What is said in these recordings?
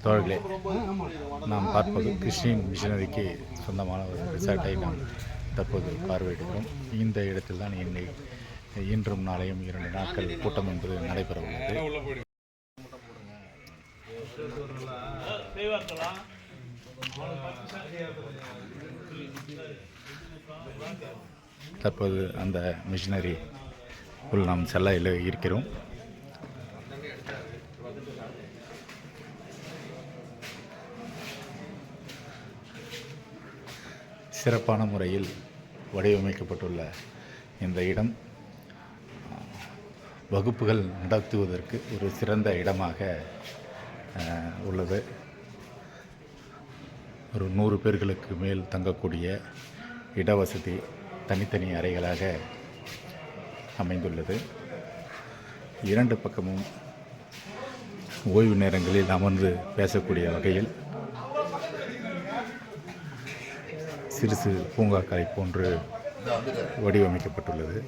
தோழர்களே, நாம் பார்ப்பது கிறிஸ்டியன் மிஷனரிக்கு சொந்தமான ஒரு ரிசார்ட்டை நாம் தற்போது பார்வையிடுகிறோம். இந்த இடத்தில் தான் இன்றும் நாளையும் 2 நாட்கள் கூட்டம் என்பது நடைபெற உள்ளது. தற்போது அந்த மிஷனரி உள் நாம் செல்ல இருக்கிறோம். சிறப்பான முறையில் வடிவமைக்கப்பட்டுள்ள இந்த இடம் வகுப்புகள் நடத்துவதற்கு ஒரு சிறந்த இடமாக உள்ளது. ஒரு 100 பேர்களுக்கு மேல் தங்கக்கூடிய இடவசதி தனித்தனி அறைகளாக அமைந்துள்ளது. 2 பக்கமும் ஓய்வு நேரங்களில் அமர்ந்து பேசக்கூடிய வகையில் சிறு சிறு பூங்காக்களை போன்று வடிவமைக்கப்பட்டுள்ளது.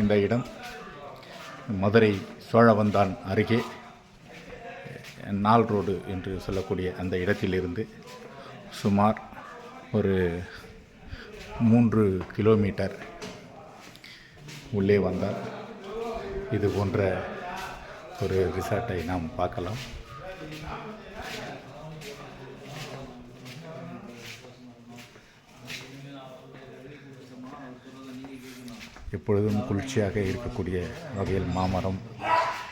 இந்த இடம் மதுரை சோழவந்தான் அருகே நால் ரோடு என்று சொல்லக்கூடிய அந்த இடத்திலிருந்து சுமார் ஒரு 3 கிலோமீட்டர் உள்ளே வந்தால் இது போன்ற ஒரு ரிசார்ட்டை நாம் பார்க்கலாம். எப்பொழுதும் குளிர்ச்சியாக இருக்கக்கூடிய வகையில் மாமரம்,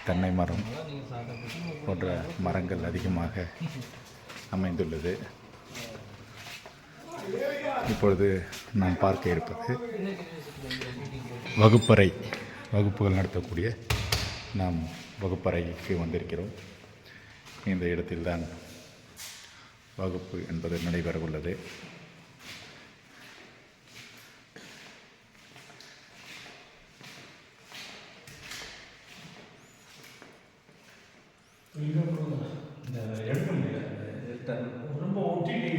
தென்னை மரம் போன்ற மரங்கள் அதிகமாக அமைந்துள்ளது. இப்பொழுது நாம் பார்க்க இருப்பது வகுப்பறை. வகுப்புகள் நடத்தக்கூடிய நாம் வகுப்பறைக்கு வந்திருக்கிறோம். இந்த இடத்தில்தான் வகுப்பு என்பது நடைபெற உள்ளது. ரொம்ப ஒட்டிட்டு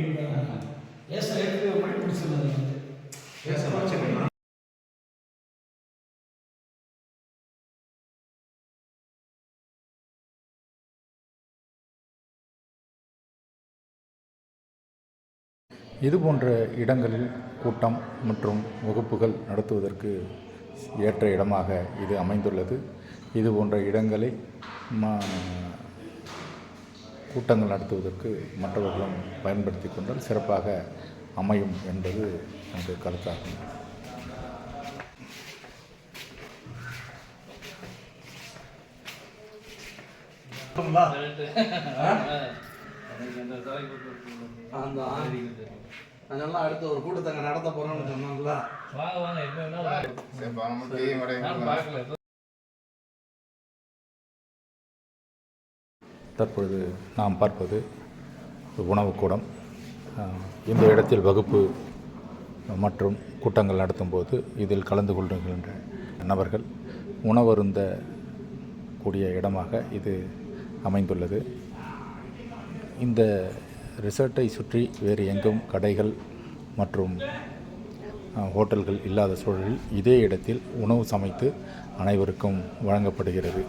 இது போன்ற இடங்களில் கூட்டம் மற்றும் வகுப்புகள் நடத்துவதற்கு ஏற்ற இடமாக இது அமைந்துள்ளது. இது போன்ற இடங்களை கூட்டங்கள் நடத்துவதற்கு மற்றவர்களும் பயன்படுத்தி கொண்டால் சிறப்பாக அமையும் என்பது எனது கருத்தாகும். அதெல்லாம் அடுத்த ஒரு கூட்டத்தை நடத்த போறோம்னு சொன்னாங்களா? தற்பொழுது நாம் பார்ப்பது உணவுக்கூடம். இந்த இடத்தில் வகுப்பு மற்றும் கூட்டங்கள் நடத்தும்போது இதில் கலந்து கொள்கின்ற நபர்கள் உணவருந்த கூடிய இடமாக இது அமைந்துள்ளது. இந்த ரிசார்ட்டை சுற்றி வேறு எங்கும் கடைகள் மற்றும் ஹோட்டல்கள் இல்லாத சூழலில் இதே இடத்தில் உணவு சமைத்து அனைவருக்கும் வழங்கப்படுகிறது.